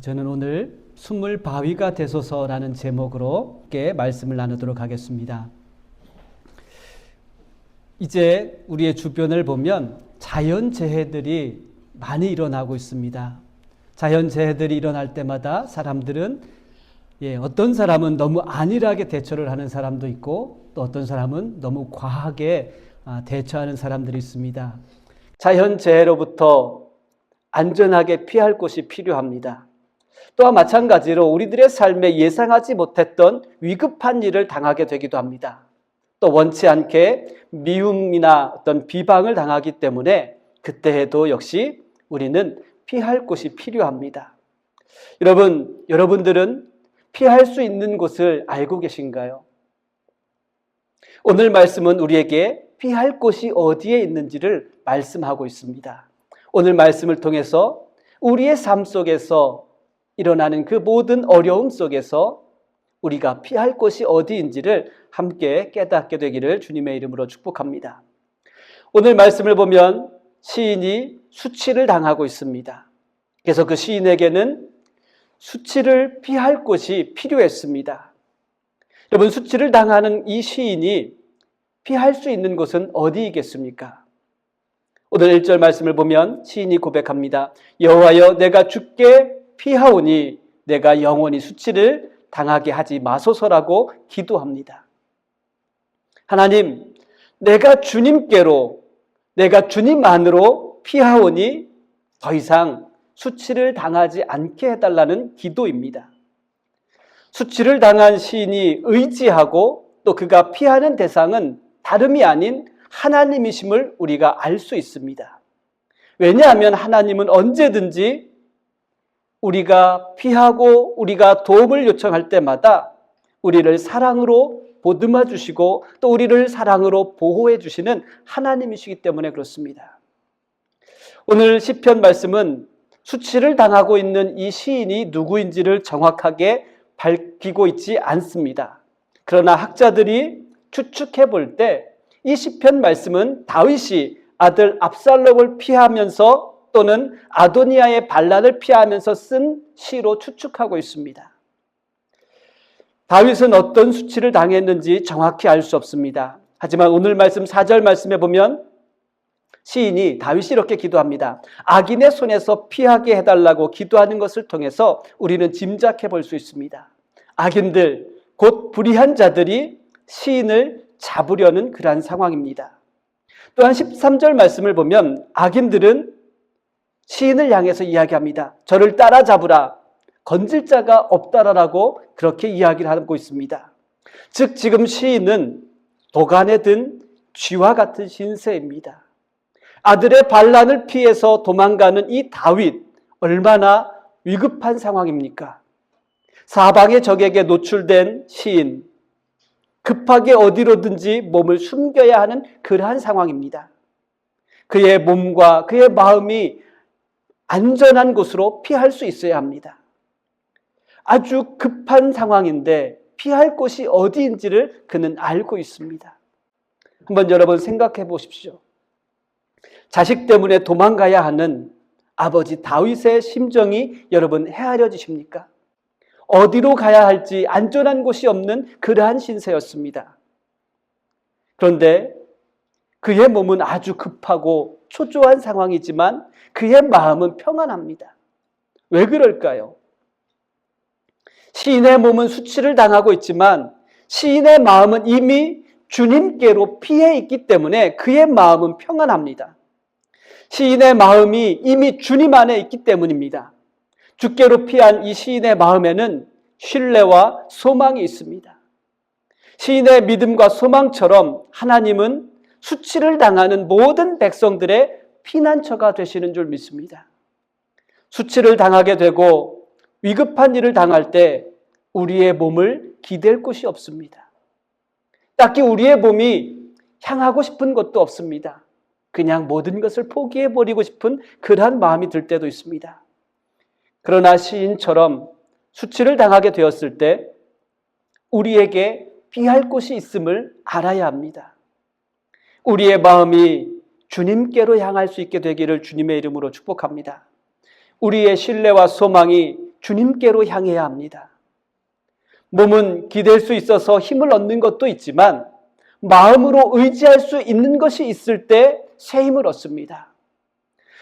저는 오늘 숨을 바위가 되소서라는 제목으로 함께 말씀을 나누도록 하겠습니다. 이제 우리의 주변을 보면 자연재해들이 많이 일어나고 있습니다. 자연재해들이 일어날 때마다 사람들은 어떤 사람은 너무 안일하게 대처를 하는 사람도 있고 또 어떤 사람은 너무 과하게 대처하는 사람들이 있습니다. 자연재해로부터 안전하게 피할 곳이 필요합니다. 또한 마찬가지로 우리들의 삶에 예상하지 못했던 위급한 일을 당하게 되기도 합니다. 또 원치 않게 미움이나 어떤 비방을 당하기 때문에 그때에도 역시 우리는 피할 곳이 필요합니다. 여러분들은 피할 수 있는 곳을 알고 계신가요? 오늘 말씀은 우리에게 피할 곳이 어디에 있는지를 말씀하고 있습니다. 오늘 말씀을 통해서 우리의 삶 속에서 일어나는 그 모든 어려움 속에서 우리가 피할 곳이 어디인지를 함께 깨닫게 되기를 주님의 이름으로 축복합니다. 오늘 말씀을 보면 시인이 수치를 당하고 있습니다. 그래서 그 시인에게는 수치를 피할 곳이 필요했습니다. 여러분, 수치를 당하는 이 시인이 피할 수 있는 곳은 어디이겠습니까? 오늘 1절 말씀을 보면 시인이 고백합니다. 여호와여, 내가 주께 피하오니 내가 영원히 수치를 당하게 하지 마소서라고 기도합니다. 하나님, 내가 주님께로, 내가 주님 안으로 피하오니 더 이상 수치를 당하지 않게 해달라는 기도입니다. 수치를 당한 시인이 의지하고 또 그가 피하는 대상은 다름이 아닌 하나님이심을 우리가 알 수 있습니다. 왜냐하면 하나님은 언제든지 우리가 피하고 우리가 도움을 요청할 때마다 우리를 사랑으로 보듬어 주시고 또 우리를 사랑으로 보호해 주시는 하나님이시기 때문에 그렇습니다. 오늘 시편 말씀은 수치를 당하고 있는 이 시인이 누구인지를 정확하게 밝히고 있지 않습니다. 그러나 학자들이 추측해 볼 때 이 시편 말씀은 다윗이 아들 압살롬을 피하면서 또는 아도니아의 반란을 피하면서 쓴 시로 추측하고 있습니다. 다윗은 어떤 수치를 당했는지 정확히 알 수 없습니다. 하지만 오늘 말씀 4절 말씀에 보면 시인이 다윗이 이렇게 기도합니다. 악인의 손에서 피하게 해달라고 기도하는 것을 통해서 우리는 짐작해 볼 수 있습니다. 악인들, 곧 불의한 자들이 시인을 잡으려는 그러한 상황입니다. 또한 13절 말씀을 보면 악인들은 시인을 향해서 이야기합니다. 저를 따라잡으라, 건질 자가 없다라고 그렇게 이야기를 하고 있습니다. 즉 지금 시인은 도간에 든 쥐와 같은 신세입니다. 아들의 반란을 피해서 도망가는 이 다윗, 얼마나 위급한 상황입니까? 사방의 적에게 노출된 시인, 급하게 어디로든지 몸을 숨겨야 하는 그러한 상황입니다. 그의 몸과 그의 마음이 안전한 곳으로 피할 수 있어야 합니다. 아주 급한 상황인데 피할 곳이 어디인지를 그는 알고 있습니다. 한번 여러분 생각해 보십시오. 자식 때문에 도망가야 하는 아버지 다윗의 심정이 여러분 헤아려지십니까? 어디로 가야 할지 안전한 곳이 없는 그러한 신세였습니다. 그런데 그의 몸은 아주 급하고 초조한 상황이지만 그의 마음은 평안합니다. 왜 그럴까요? 시인의 몸은 수치를 당하고 있지만 시인의 마음은 이미 주님께로 피해 있기 때문에 그의 마음은 평안합니다. 시인의 마음이 이미 주님 안에 있기 때문입니다. 주께로 피한 이 시인의 마음에는 신뢰와 소망이 있습니다. 시인의 믿음과 소망처럼 하나님은 수치를 당하는 모든 백성들의 피난처가 되시는 줄 믿습니다. 수치를 당하게 되고 위급한 일을 당할 때 우리의 몸을 기댈 곳이 없습니다. 딱히 우리의 몸이 향하고 싶은 것도 없습니다. 그냥 모든 것을 포기해버리고 싶은 그러한 마음이 들 때도 있습니다. 그러나 시인처럼 수치를 당하게 되었을 때 우리에게 피할 곳이 있음을 알아야 합니다. 우리의 마음이 주님께로 향할 수 있게 되기를 주님의 이름으로 축복합니다. 우리의 신뢰와 소망이 주님께로 향해야 합니다. 몸은 기댈 수 있어서 힘을 얻는 것도 있지만 마음으로 의지할 수 있는 것이 있을 때 새 힘을 얻습니다.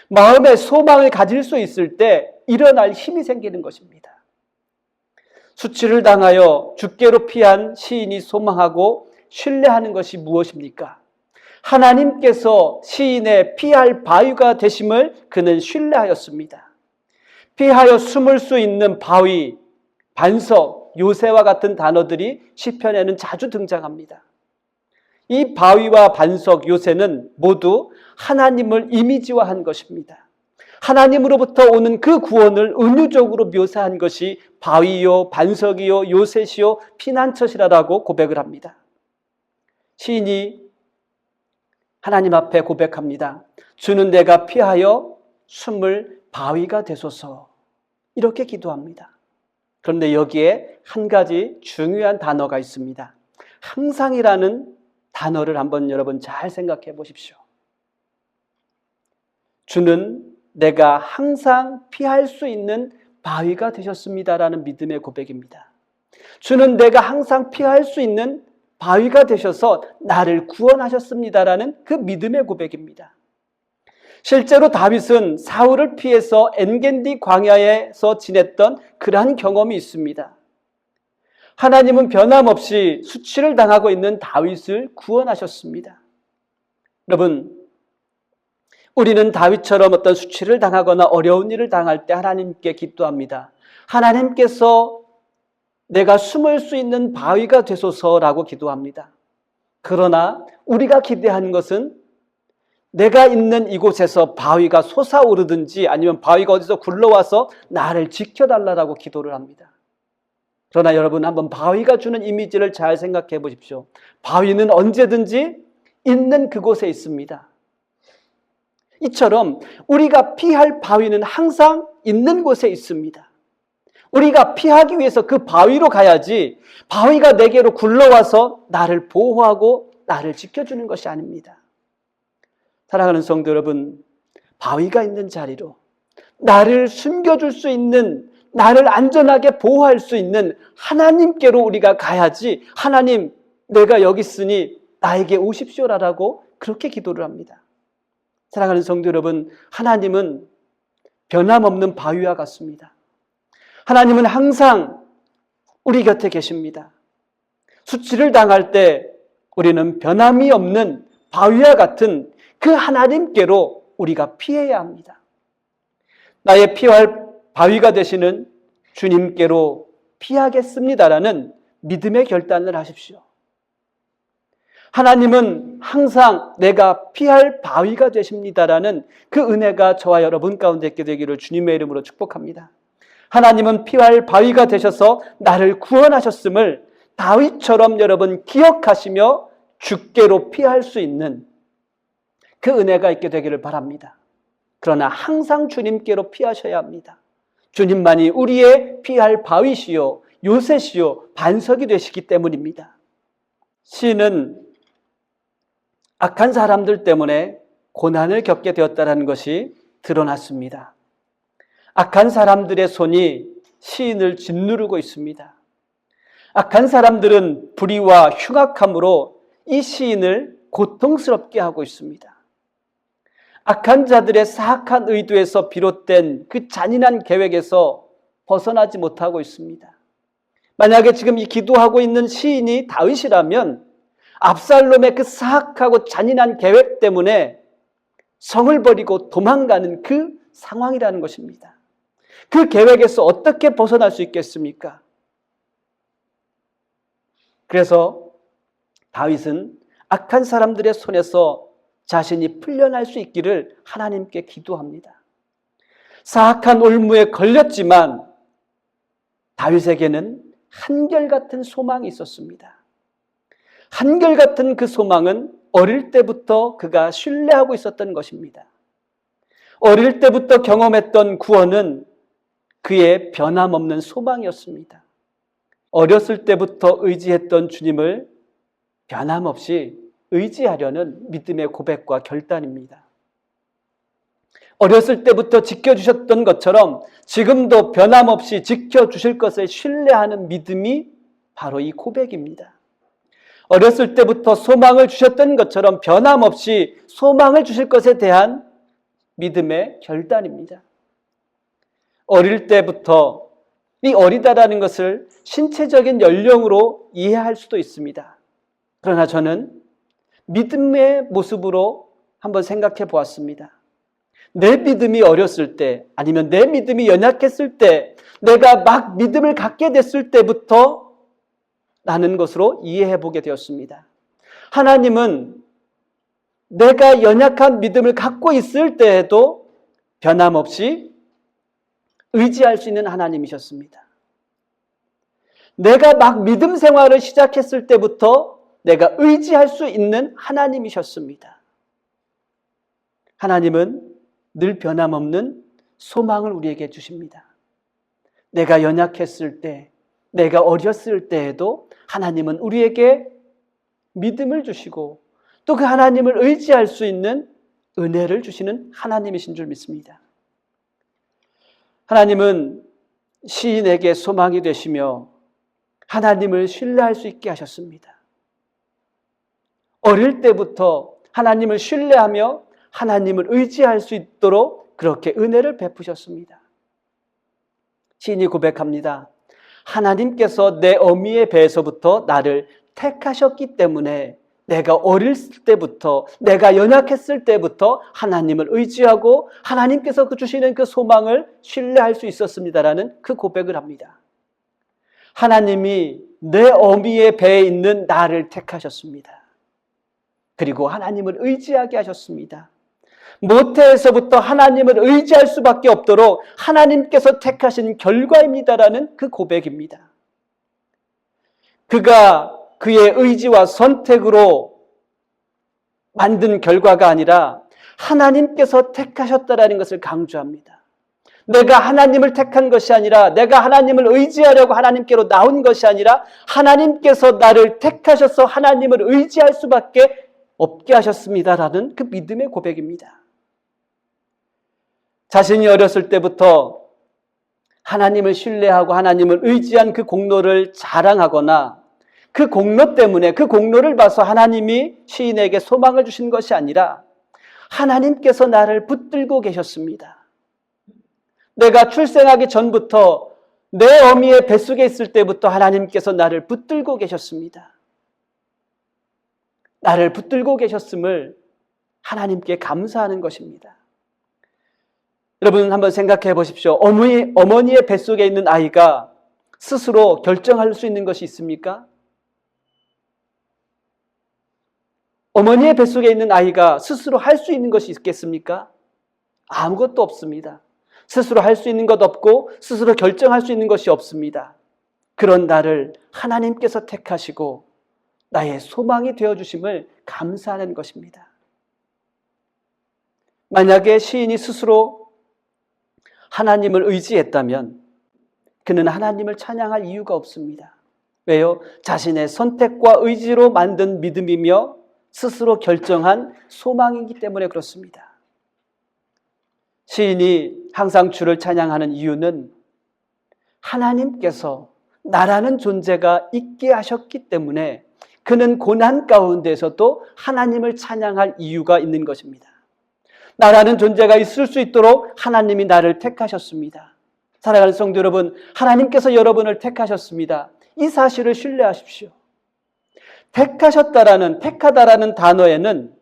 마음의 소망을 가질 수 있을 때 일어날 힘이 생기는 것입니다. 수치를 당하여 죽게로 피한 시인이 소망하고 신뢰하는 것이 무엇입니까? 하나님께서 시인의 피할 바위가 되심을 그는 신뢰하였습니다. 피하여 숨을 수 있는 바위, 반석, 요새와 같은 단어들이 시편에는 자주 등장합니다. 이 바위와 반석, 요새는 모두 하나님을 이미지화한 것입니다. 하나님으로부터 오는 그 구원을 은유적으로 묘사한 것이 바위요, 반석이요, 요새시요, 피난처시라고 고백을 합니다. 시인이 하나님 앞에 고백합니다. 주는 내가 피하여 숨을 바위가 되소서. 이렇게 기도합니다. 그런데 여기에 한 가지 중요한 단어가 있습니다. 항상이라는 단어를 한번 여러분 잘 생각해 보십시오. 주는 내가 항상 피할 수 있는 바위가 되셨습니다라는 믿음의 고백입니다. 주는 내가 항상 피할 수 있는 바위가 되셔서 나를 구원하셨습니다라는 그 믿음의 고백입니다. 실제로 다윗은 사울을 피해서 엔게디 광야에서 지냈던 그러한 경험이 있습니다. 하나님은 변함없이 수치를 당하고 있는 다윗을 구원하셨습니다. 여러분, 우리는 다윗처럼 어떤 수치를 당하거나 어려운 일을 당할 때 하나님께 기도합니다. 하나님께서 내가 숨을 수 있는 바위가 되소서라고 기도합니다. 그러나 우리가 기대하는 것은 내가 있는 이곳에서 바위가 솟아오르든지 아니면 바위가 어디서 굴러와서 나를 지켜달라고 기도를 합니다. 그러나 여러분 한번 바위가 주는 이미지를 잘 생각해 보십시오. 바위는 언제든지 있는 그곳에 있습니다. 이처럼 우리가 피할 바위는 항상 있는 곳에 있습니다. 우리가 피하기 위해서 그 바위로 가야지 바위가 내게로 굴러와서 나를 보호하고 나를 지켜주는 것이 아닙니다. 사랑하는 성도 여러분, 바위가 있는 자리로 나를 숨겨줄 수 있는, 나를 안전하게 보호할 수 있는 하나님께로 우리가 가야지 하나님 내가 여기 있으니 나에게 오십시오라고 그렇게 기도를 합니다. 사랑하는 성도 여러분, 하나님은 변함없는 바위와 같습니다. 하나님은 항상 우리 곁에 계십니다. 수치를 당할 때 우리는 변함이 없는 바위와 같은 그 하나님께로 우리가 피해야 합니다. 나의 피할 바위가 되시는 주님께로 피하겠습니다라는 믿음의 결단을 하십시오. 하나님은 항상 내가 피할 바위가 되십니다라는 그 은혜가 저와 여러분 가운데 있게 되기를 주님의 이름으로 축복합니다. 하나님은 피할 바위가 되셔서 나를 구원하셨음을 다윗처럼 여러분 기억하시며 주께로 피할 수 있는 그 은혜가 있게 되기를 바랍니다. 그러나 항상 주님께로 피하셔야 합니다. 주님만이 우리의 피할 바위시요 요새시요 반석이 되시기 때문입니다. 시인은 악한 사람들 때문에 고난을 겪게 되었다는 것이 드러났습니다. 악한 사람들의 손이 시인을 짓누르고 있습니다. 악한 사람들은 불의와 흉악함으로 이 시인을 고통스럽게 하고 있습니다. 악한 자들의 사악한 의도에서 비롯된 그 잔인한 계획에서 벗어나지 못하고 있습니다. 만약에 지금 이 기도하고 있는 시인이 다윗이라면 압살롬의 그 사악하고 잔인한 계획 때문에 성을 버리고 도망가는 그 상황이라는 것입니다. 그 계획에서 어떻게 벗어날 수 있겠습니까? 그래서 다윗은 악한 사람들의 손에서 자신이 풀려날 수 있기를 하나님께 기도합니다. 사악한 올무에 걸렸지만 다윗에게는 한결같은 소망이 있었습니다. 한결같은 그 소망은 어릴 때부터 그가 신뢰하고 있었던 것입니다. 어릴 때부터 경험했던 구원은 그의 변함없는 소망이었습니다. 어렸을 때부터 의지했던 주님을 변함없이 의지하려는 믿음의 고백과 결단입니다. 어렸을 때부터 지켜주셨던 것처럼 지금도 변함없이 지켜주실 것을 신뢰하는 믿음이 바로 이 고백입니다. 어렸을 때부터 소망을 주셨던 것처럼 변함없이 소망을 주실 것에 대한 믿음의 결단입니다. 어릴 때부터 이 어리다라는 것을 신체적인 연령으로 이해할 수도 있습니다. 그러나 저는 믿음의 모습으로 한번 생각해 보았습니다. 내 믿음이 어렸을 때, 아니면 내 믿음이 연약했을 때, 내가 막 믿음을 갖게 됐을 때부터 라는 것으로 이해해 보게 되었습니다. 하나님은 내가 연약한 믿음을 갖고 있을 때에도 변함없이 의지할 수 있는 하나님이셨습니다. 내가 막 믿음 생활을 시작했을 때부터 내가 의지할 수 있는 하나님이셨습니다. 하나님은 늘 변함없는 소망을 우리에게 주십니다. 내가 연약했을 때, 내가 어렸을 때에도 하나님은 우리에게 믿음을 주시고 또 그 하나님을 의지할 수 있는 은혜를 주시는 하나님이신 줄 믿습니다. 하나님은 시인에게 소망이 되시며 하나님을 신뢰할 수 있게 하셨습니다. 어릴 때부터 하나님을 신뢰하며 하나님을 의지할 수 있도록 그렇게 은혜를 베푸셨습니다. 시인이 고백합니다. 하나님께서 내 어미의 배에서부터 나를 택하셨기 때문에 내가 어렸을 때부터, 내가 연약했을 때부터 하나님을 의지하고 하나님께서 주시는 그 소망을 신뢰할 수 있었습니다라는 그 고백을 합니다. 하나님이 내 어미의 배에 있는 나를 택하셨습니다. 그리고 하나님을 의지하게 하셨습니다. 모태에서부터 하나님을 의지할 수밖에 없도록 하나님께서 택하신 결과입니다라는 그 고백입니다. 그가 그의 의지와 선택으로 만든 결과가 아니라 하나님께서 택하셨다라는 것을 강조합니다. 내가 하나님을 택한 것이 아니라, 내가 하나님을 의지하려고 하나님께로 나온 것이 아니라 하나님께서 나를 택하셔서 하나님을 의지할 수밖에 없게 하셨습니다라는 그 믿음의 고백입니다. 자신이 어렸을 때부터 하나님을 신뢰하고 하나님을 의지한 그 공로를 자랑하거나 그 공로 때문에, 그 공로를 봐서 하나님이 시인에게 소망을 주신 것이 아니라 하나님께서 나를 붙들고 계셨습니다. 내가 출생하기 전부터 내 어미의 뱃속에 있을 때부터 하나님께서 나를 붙들고 계셨습니다. 나를 붙들고 계셨음을 하나님께 감사하는 것입니다. 여러분 한번 생각해 보십시오. 어머니의 뱃속에 있는 아이가 스스로 결정할 수 있는 것이 있습니까? 어머니의 뱃속에 있는 아이가 스스로 할 수 있는 것이 있겠습니까? 아무것도 없습니다. 스스로 할 수 있는 것 없고 스스로 결정할 수 있는 것이 없습니다. 그런 나를 하나님께서 택하시고 나의 소망이 되어주심을 감사하는 것입니다. 만약에 시인이 스스로 하나님을 의지했다면 그는 하나님을 찬양할 이유가 없습니다. 왜요? 자신의 선택과 의지로 만든 믿음이며 스스로 결정한 소망이기 때문에 그렇습니다. 시인이 항상 주를 찬양하는 이유는 하나님께서 나라는 존재가 있게 하셨기 때문에 그는 고난 가운데서도 하나님을 찬양할 이유가 있는 것입니다. 나라는 존재가 있을 수 있도록 하나님이 나를 택하셨습니다. 사랑하는 성도 여러분, 하나님께서 여러분을 택하셨습니다. 이 사실을 신뢰하십시오. 택하다라는 단어에는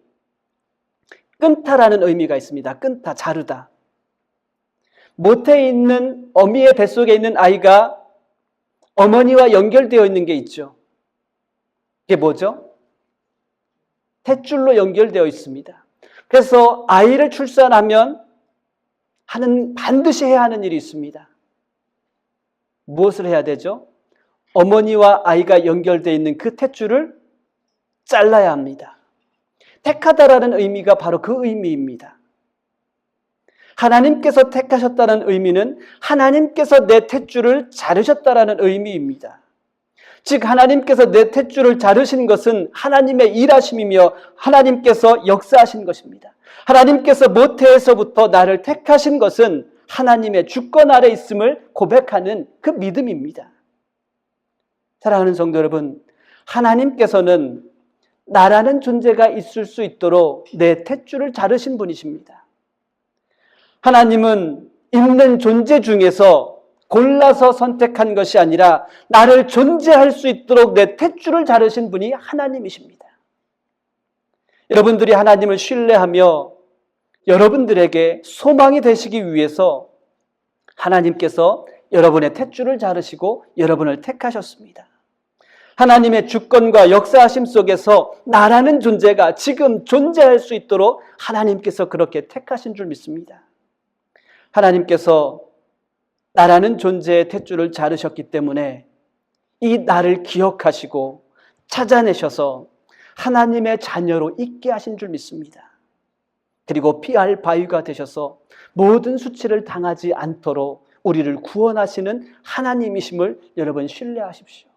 끊다라는 의미가 있습니다. 끊다, 자르다. 모태에 있는 어미의 뱃속에 있는 아이가 어머니와 연결되어 있는 게 있죠. 이게 뭐죠? 탯줄로 연결되어 있습니다. 그래서 아이를 출산하면 반드시 해야 하는 일이 있습니다. 무엇을 해야 되죠? 어머니와 아이가 연결되어 있는 그 탯줄을 잘라야 합니다. 택하다라는 의미가 바로 그 의미입니다. 하나님께서 택하셨다는 의미는 하나님께서 내 탯줄을 자르셨다라는 의미입니다. 즉 하나님께서 내 탯줄을 자르신 것은 하나님의 일하심이며 하나님께서 역사하신 것입니다. 하나님께서 모태에서부터 나를 택하신 것은 하나님의 주권 아래 있음을 고백하는 그 믿음입니다. 사랑하는 성도 여러분, 하나님께서는 나라는 존재가 있을 수 있도록 내 탯줄을 자르신 분이십니다. 하나님은 있는 존재 중에서 골라서 선택한 것이 아니라 나를 존재할 수 있도록 내 탯줄을 자르신 분이 하나님이십니다. 여러분들이 하나님을 신뢰하며 여러분들에게 소망이 되시기 위해서 하나님께서 여러분의 탯줄을 자르시고 여러분을 택하셨습니다. 하나님의 주권과 역사하심 속에서 나라는 존재가 지금 존재할 수 있도록 하나님께서 그렇게 택하신 줄 믿습니다. 하나님께서 나라는 존재의 탯줄을 자르셨기 때문에 이 나를 기억하시고 찾아내셔서 하나님의 자녀로 있게 하신 줄 믿습니다. 그리고 피할 바위가 되셔서 모든 수치를 당하지 않도록 우리를 구원하시는 하나님이심을 여러분 신뢰하십시오.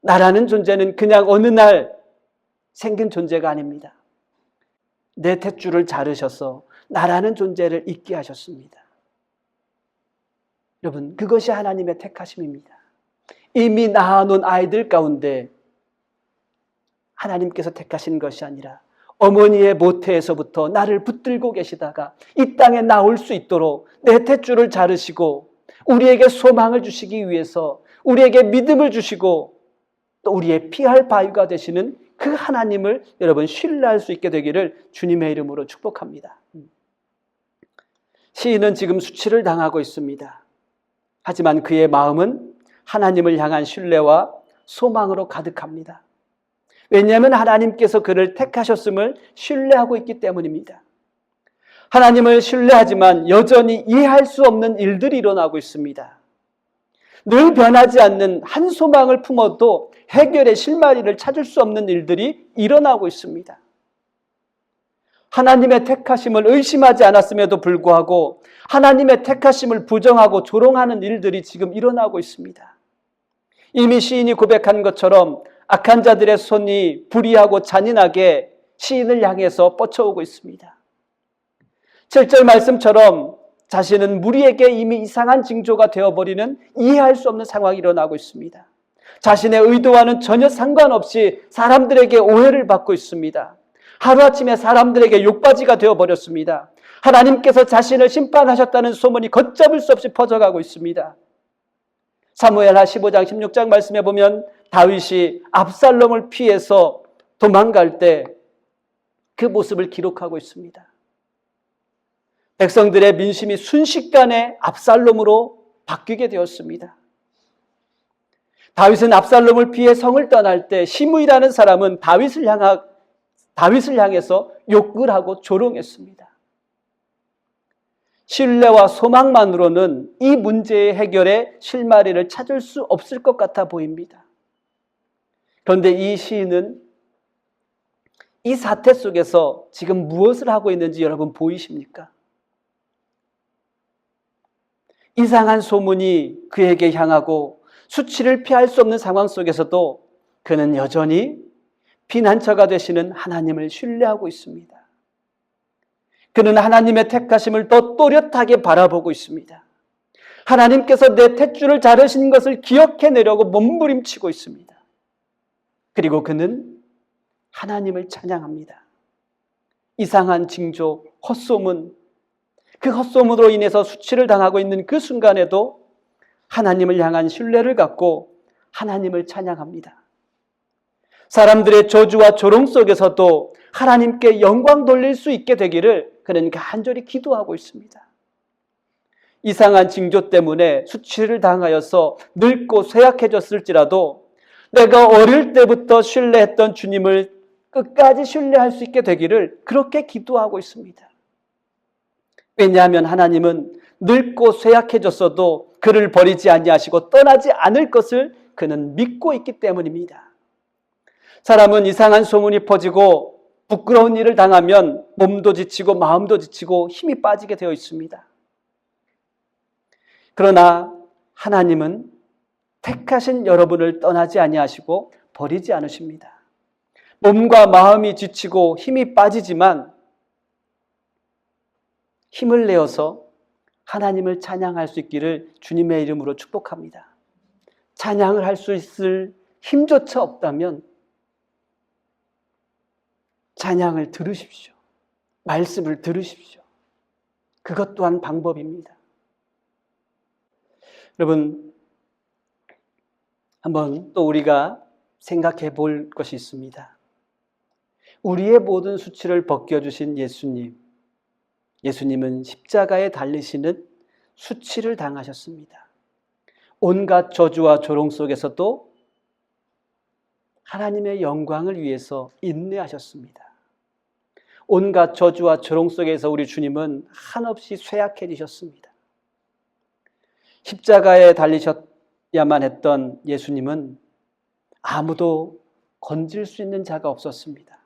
나라는 존재는 그냥 어느 날 생긴 존재가 아닙니다. 내 탯줄을 자르셔서 나라는 존재를 있게 하셨습니다. 여러분, 그것이 하나님의 택하심입니다. 이미 낳아놓은 아이들 가운데 하나님께서 택하신 것이 아니라 어머니의 모태에서부터 나를 붙들고 계시다가 이 땅에 나올 수 있도록 내 탯줄을 자르시고 우리에게 소망을 주시기 위해서 우리에게 믿음을 주시고 또 우리의 피할 바위가 되시는 그 하나님을 여러분 신뢰할 수 있게 되기를 주님의 이름으로 축복합니다. 시인은 지금 수치를 당하고 있습니다. 하지만 그의 마음은 하나님을 향한 신뢰와 소망으로 가득합니다. 왜냐하면 하나님께서 그를 택하셨음을 신뢰하고 있기 때문입니다. 하나님을 신뢰하지만 여전히 이해할 수 없는 일들이 일어나고 있습니다. 늘 변하지 않는 한 소망을 품어도 해결의 실마리를 찾을 수 없는 일들이 일어나고 있습니다. 하나님의 택하심을 의심하지 않았음에도 불구하고 하나님의 택하심을 부정하고 조롱하는 일들이 지금 일어나고 있습니다. 이미 시인이 고백한 것처럼 악한 자들의 손이 불의하고 잔인하게 시인을 향해서 뻗쳐오고 있습니다. 7절 말씀처럼 자신은 무리에게 이미 이상한 징조가 되어버리는 이해할 수 없는 상황이 일어나고 있습니다. 자신의 의도와는 전혀 상관없이 사람들에게 오해를 받고 있습니다. 하루아침에 사람들에게 욕바지가 되어버렸습니다. 하나님께서 자신을 심판하셨다는 소문이 걷잡을 수 없이 퍼져가고 있습니다. 사무엘하 15장 16장 말씀에 보면 다윗이 압살롬을 피해서 도망갈 때 그 모습을 기록하고 있습니다. 백성들의 민심이 순식간에 압살롬으로 바뀌게 되었습니다. 다윗은 압살롬을 피해 성을 떠날 때 시므이라는 사람은 다윗을 향해서 욕을 하고 조롱했습니다. 신뢰와 소망만으로는 이 문제의 해결의 실마리를 찾을 수 없을 것 같아 보입니다. 그런데 이 시인은 이 사태 속에서 지금 무엇을 하고 있는지 여러분 보이십니까? 이상한 소문이 그에게 향하고 수치를 피할 수 없는 상황 속에서도 그는 여전히 피난처가 되시는 하나님을 신뢰하고 있습니다. 그는 하나님의 택하심을 더 또렷하게 바라보고 있습니다. 하나님께서 내 탯줄을 자르신 것을 기억해내려고 몸부림치고 있습니다. 그리고 그는 하나님을 찬양합니다. 이상한 징조, 헛소문, 그 헛소문으로 인해서 수치를 당하고 있는 그 순간에도 하나님을 향한 신뢰를 갖고 하나님을 찬양합니다. 사람들의 저주와 조롱 속에서도 하나님께 영광 돌릴 수 있게 되기를 그는 간절히 기도하고 있습니다. 이상한 징조 때문에 수치를 당하여서 늙고 쇠약해졌을지라도 내가 어릴 때부터 신뢰했던 주님을 끝까지 신뢰할 수 있게 되기를 그렇게 기도하고 있습니다. 왜냐하면 하나님은 늙고 쇠약해졌어도 그를 버리지 아니하시고 떠나지 않을 것을 그는 믿고 있기 때문입니다. 사람은 이상한 소문이 퍼지고 부끄러운 일을 당하면 몸도 지치고 마음도 지치고 힘이 빠지게 되어 있습니다. 그러나 하나님은 택하신 여러분을 떠나지 아니하시고 버리지 않으십니다. 몸과 마음이 지치고 힘이 빠지지만 힘을 내어서 하나님을 찬양할 수 있기를 주님의 이름으로 축복합니다. 찬양을 할 수 있을 힘조차 없다면 찬양을 들으십시오. 말씀을 들으십시오. 그것 또한 방법입니다. 여러분, 한번 또 우리가 생각해 볼 것이 있습니다. 우리의 모든 수치를 벗겨주신 예수님. 예수님은 십자가에 달리시는 수치를 당하셨습니다. 온갖 저주와 조롱 속에서도 하나님의 영광을 위해서 인내하셨습니다. 온갖 저주와 조롱 속에서 우리 주님은 한없이 쇠약해지셨습니다. 십자가에 달리셨야만 했던 예수님은 아무도 건질 수 있는 자가 없었습니다.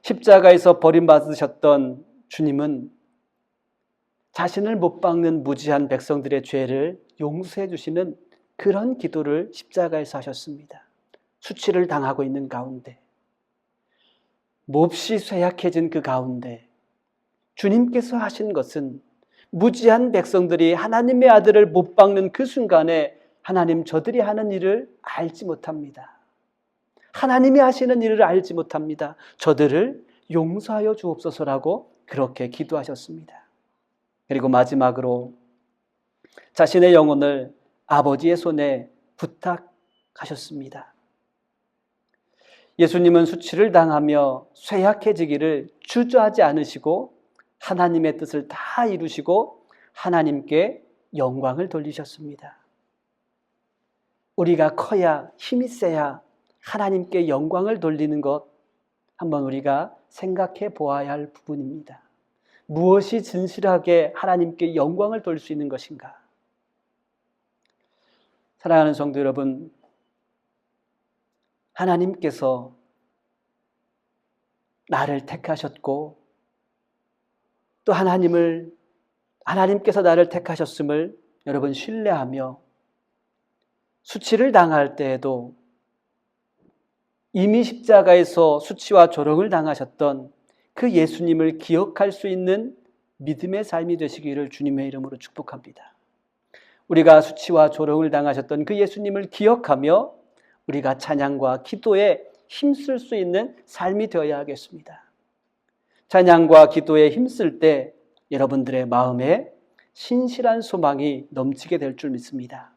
십자가에서 버림받으셨던 주님은 자신을 못 박는 무지한 백성들의 죄를 용서해 주시는 그런 기도를 십자가에서 하셨습니다. 수치를 당하고 있는 가운데, 몹시 쇠약해진 그 가운데 주님께서 하신 것은 무지한 백성들이 하나님의 아들을 못 박는 그 순간에 하나님, 저들이 하는 일을 알지 못합니다. 하나님이 하시는 일을 알지 못합니다. 저들을 용서하여 주옵소서라고 그렇게 기도하셨습니다. 그리고 마지막으로 자신의 영혼을 아버지의 손에 부탁하셨습니다. 예수님은 수치를 당하며 쇠약해지기를 주저하지 않으시고 하나님의 뜻을 다 이루시고 하나님께 영광을 돌리셨습니다. 우리가 커야, 힘이 세야 하나님께 영광을 돌리는 것, 한번 우리가 생각해 보아야 할 부분입니다. 무엇이 진실하게 하나님께 영광을 돌릴 수 있는 것인가? 사랑하는 성도 여러분, 하나님께서 나를 택하셨고 또 하나님께서 나를 택하셨음을 여러분 신뢰하며 수치를 당할 때에도 이미 십자가에서 수치와 조롱을 당하셨던 그 예수님을 기억할 수 있는 믿음의 삶이 되시기를 주님의 이름으로 축복합니다. 우리가 수치와 조롱을 당하셨던 그 예수님을 기억하며 우리가 찬양과 기도에 힘쓸 수 있는 삶이 되어야 하겠습니다. 찬양과 기도에 힘쓸 때 여러분들의 마음에 신실한 소망이 넘치게 될 줄 믿습니다.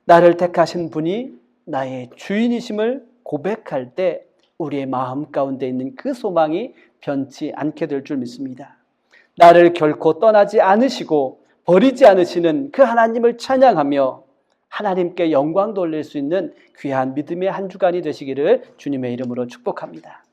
나를 택하신 분이 나의 주인이심을 고백할 때 우리의 마음 가운데 있는 그 소망이 변치 않게 될 줄 믿습니다. 나를 결코 떠나지 않으시고 버리지 않으시는 그 하나님을 찬양하며 하나님께 영광 돌릴 수 있는 귀한 믿음의 한 주간이 되시기를 주님의 이름으로 축복합니다.